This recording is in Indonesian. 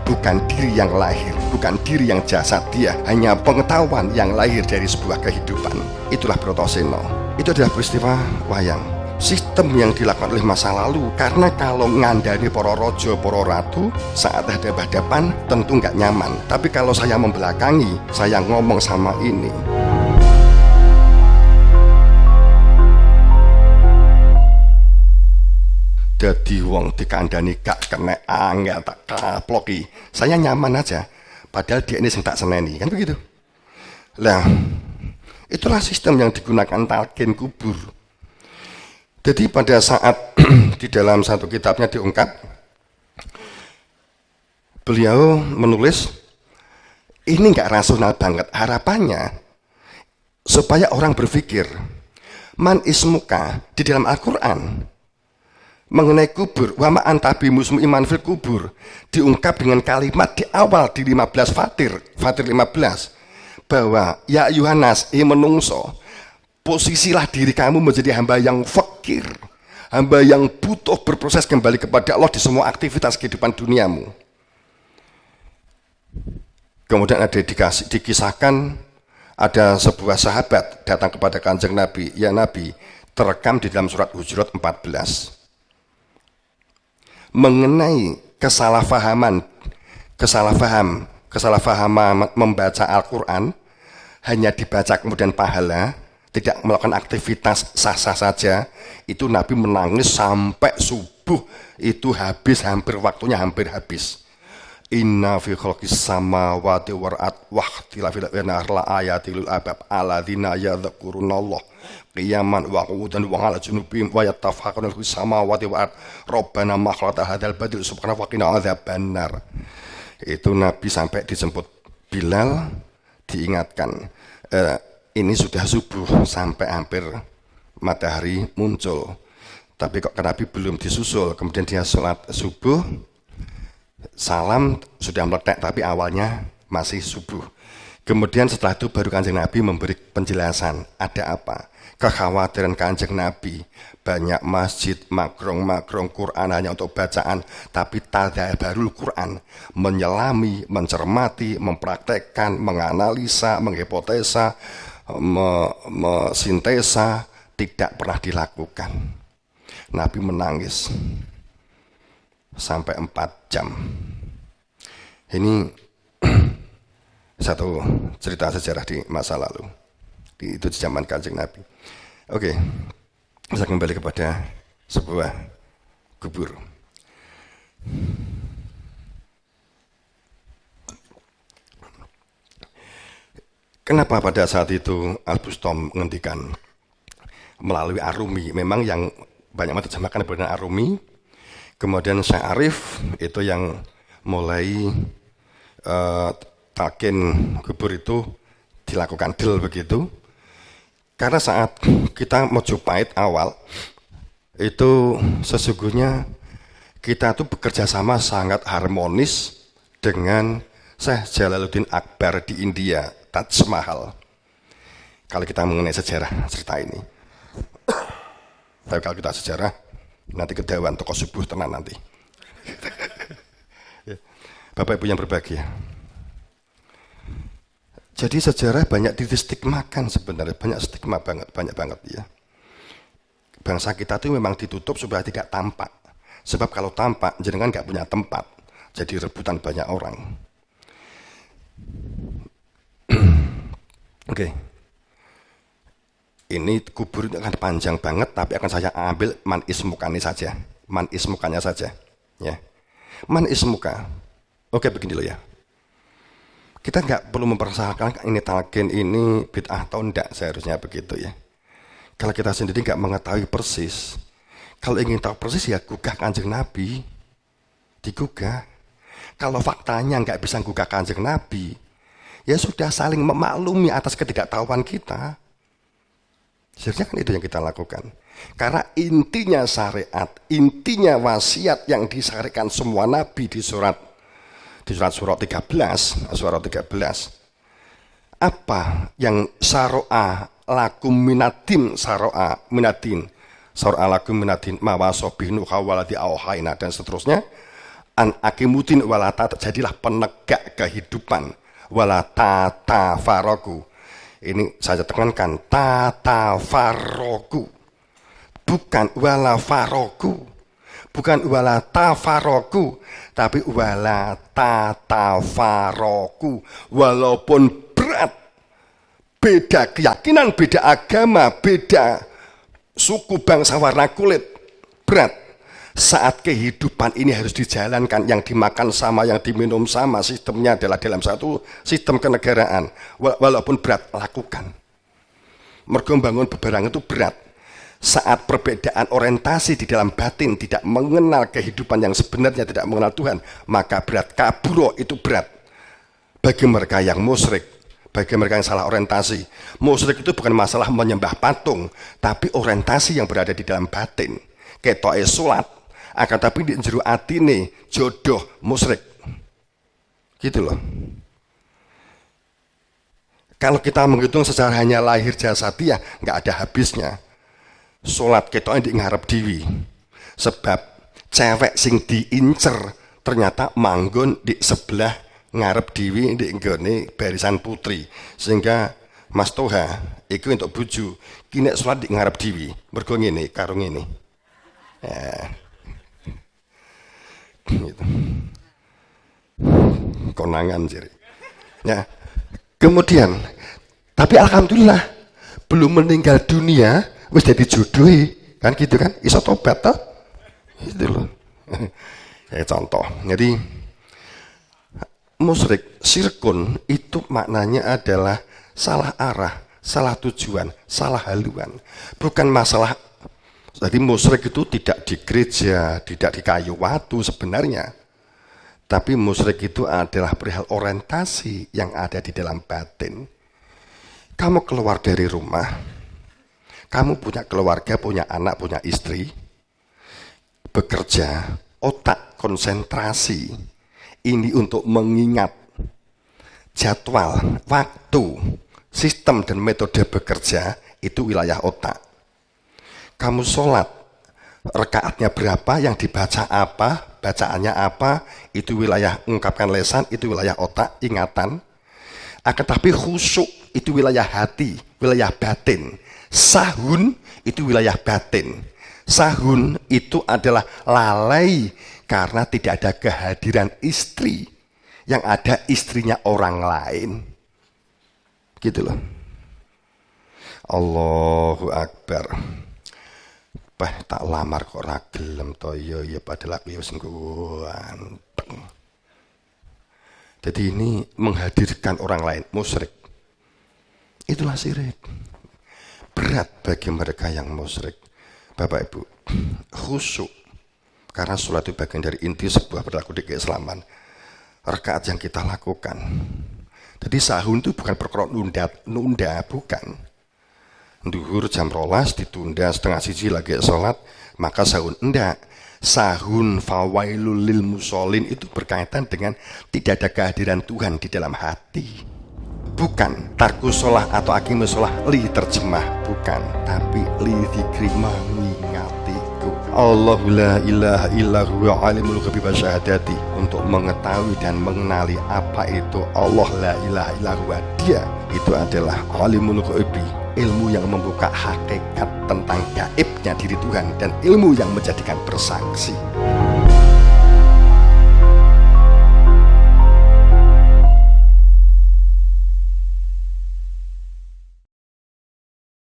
bukan diri yang lahir, bukan diri yang jasad dia, hanya pengetahuan yang lahir dari sebuah kehidupan. Itulah Brotoseno. Itu adalah peristiwa wayang, sistem yang dilakukan oleh masa lalu. Karena kalau ngandani para rojo, para ratu saat hadap-hadapan tentu nggak nyaman. Tapi kalau saya membelakangi, saya ngomong sama ini, dadi wong dikandani gak kena angel tak kaploki, saya nyaman aja, padahal dia ini sing tak seneni, kan begitu. Lah, itulah sistem yang digunakan talqin kubur. Jadi pada saat di dalam satu kitabnya diungkap, beliau menulis ini nggak rasional banget. Harapannya supaya orang berpikir man ismuka di dalam Al-Quran mengenai kubur, wa ma anta bimusmi iman fil kubur, diungkap dengan kalimat di awal di 15 Fatir 15, bahwa ya Yohanes, menungso, posisilah diri kamu menjadi hamba yang fakir, hamba yang butuh berproses kembali kepada Allah di semua aktivitas kehidupan duniamu. Kemudian ada dikisahkan ada sebuah sahabat datang kepada Kanjeng Nabi, ya Nabi, terekam di dalam surat Hujurat 14 mengenai kesalahpahaman membaca Al-Quran, hanya dibaca kemudian pahala, tidak melakukan aktivitas sah-sah saja. Itu Nabi menangis sampai subuh itu habis, hampir habis. Inna fi khalqis samawati wal ardi wa ikhtilafil la ayatil lil albab alladzina yadhkurunallah qiyaman wa qu'udan wa 'ala junubihim wa yatafakkaruna fis samawati wal ardi rabbana ma khalaqta hadzal batil subhanaka wa qina adzabannar. Itu Nabi sampai dijemput Bilal, diingatkan, ini sudah subuh sampai hampir matahari muncul, tapi kok Nabi belum disusul. Kemudian dia sholat subuh, salam sudah meledak tapi awalnya masih subuh. Kemudian setelah itu baru Kanjeng Nabi memberi penjelasan ada apa. Kekhawatiran Kanjeng Nabi, banyak masjid, makrong Quran hanya untuk bacaan, tapi tadabbarul Quran, menyelami, mencermati, mempraktekkan, menganalisa, menghipotesa, mesintesa, tidak pernah dilakukan. Nabi menangis sampai 4 jam. Ini satu cerita sejarah di masa lalu, itu di zaman Kanjeng Nabi. Oke, saya kembali kepada sebuah kubur. Kenapa pada saat itu Al-Bustam menghentikan melalui Arumi? Memang yang banyak menerjemahkan dengan Arumi. Kemudian Syekh Arif itu yang mulai talqin kubur itu dilakukan del begitu. Karena saat kita Majapahit awal itu sesungguhnya kita tuh bekerja sama sangat harmonis dengan Syekh Jalaluddin Akbar di India, Taj Mahal. Kalau kita mengenai sejarah cerita ini, tapi kalau kita sejarah nanti kedawan toko subuh tenan nanti. Bapak Ibu yang berbahagia, jadi sejarah banyak distigmakan sebenarnya, banyak stigma banyak banget ya. Bangsa kita itu memang ditutup supaya tidak tampak. Sebab kalau tampak jenengan nggak punya tempat, jadi rebutan banyak orang. Oke. Ini kubur itu akan panjang banget, tapi akan saya ambil man ismukanya saja. Man ismukanya saja. Ya. Man ismuka. Oke, begini loh ya. Kita nggak perlu mempersoalkan ini talqin ini bid'ah atau enggak, seharusnya begitu ya. Kalau kita sendiri nggak mengetahui persis, kalau ingin tahu persis ya gugah Kanjeng Nabi, digugah. Kalau faktanya nggak bisa gugah Kanjeng Nabi, ya sudah saling memaklumi atas ketidaktahuan kita. Seharusnya kan itu yang kita lakukan. Karena intinya syariat, intinya wasiat yang disyariatkan semua Nabi di surat 13, apa yang saro'a lakum minatin saro'a lakum minatin mawasobih nuha waladi auhaina dan seterusnya, an akimuddin wala jadilah penegak kehidupan, wala tatafaroku. Ini saya tekankan, tatafaroku, bukan wala faroku, bukan wala tafaroku, tapi wala tatafaroku. Walaupun berat, beda keyakinan, beda agama, beda suku, bangsa, warna kulit, berat. Saat kehidupan ini harus dijalankan, yang dimakan sama, yang diminum sama, sistemnya adalah dalam satu sistem kenegaraan. Walaupun berat, lakukan. Mergo bangun beberang itu berat. Saat perbedaan orientasi di dalam batin, tidak mengenal kehidupan yang sebenarnya, tidak mengenal Tuhan, maka berat. Kaburo itu berat bagi mereka yang musyrik, bagi mereka yang salah orientasi. Musyrik itu bukan masalah menyembah patung, tapi orientasi yang berada di dalam batin. Ketoke salat, akan tapi di jero atine jodoh musyrik. Gitu loh. Kalau kita menghitung secara hanya lahir jasadiah, nggak ada habisnya. Salat ketoke di ngarep dewi. Sebab cewek sing diincer ternyata manggon di sebelah ngarep dewi di nggone barisan putri. Sehingga Mas Toha iku untuk bojo ki nek salat di ngarep dewi, mergo ngene karo ngene. Ya. Gitu. Konangan jadi. Ya. Kemudian, tapi alhamdulillah belum meninggal dunia wis jadi jodohi, kan gitu kan? Iso tobat toh? Itu loh. Ya contoh. Jadi musyrik, syirkun itu maknanya adalah salah arah, salah tujuan, salah haluan. Bukan masalah. Jadi musyrik itu tidak di gereja, tidak di kayu watu sebenarnya. Tapi musyrik itu adalah perihal orientasi yang ada di dalam batin. Kamu keluar dari rumah, kamu punya keluarga, punya anak, punya istri, bekerja, otak konsentrasi. Ini untuk mengingat jadwal, waktu, sistem dan metode bekerja, itu wilayah otak. Kamu sholat, rakaatnya berapa, yang dibaca apa, bacaannya apa, itu wilayah ungkapkan lesan, itu wilayah otak, ingatan. Akan tapi khusyuk itu wilayah hati, wilayah batin. Sahun itu wilayah batin. Sahun itu adalah lalai karena tidak ada kehadiran istri, yang ada istrinya orang lain. Gitu loh. Allahu Akbar. Tak lamar kok ora gelem to ya padahal aku wis ganteng. Jadi ini menghadirkan orang lain, musyrik. Itulah syirik. Berat bagi mereka yang musyrik. Bapak Ibu, khusyuk. Karena sholat itu bagian dari inti sebuah perilaku di keislaman. Rakaat yang kita lakukan. Jadi sahun itu bukan perkara nunda, bukan. Duhur jam 12 ditunda setengah siji lagi sholat, maka sahun enggak. Sahun fawailul lil musholin itu berkaitan dengan tidak ada kehadiran Tuhan di dalam hati. Bukan tarku sholah atau akimus sholah li terjemah, bukan, tapi li dzikri mengingatiku. Allahu la ilaha illa huwa alimul ghaibi wasyahadati, untuk mengetahui dan mengenali apa itu Allah la ilaha illa huwa, dia itu adalah alimul ghaibi, ilmu yang membuka hakikat tentang gaibnya diri Tuhan, dan ilmu yang menjadikan bersaksi.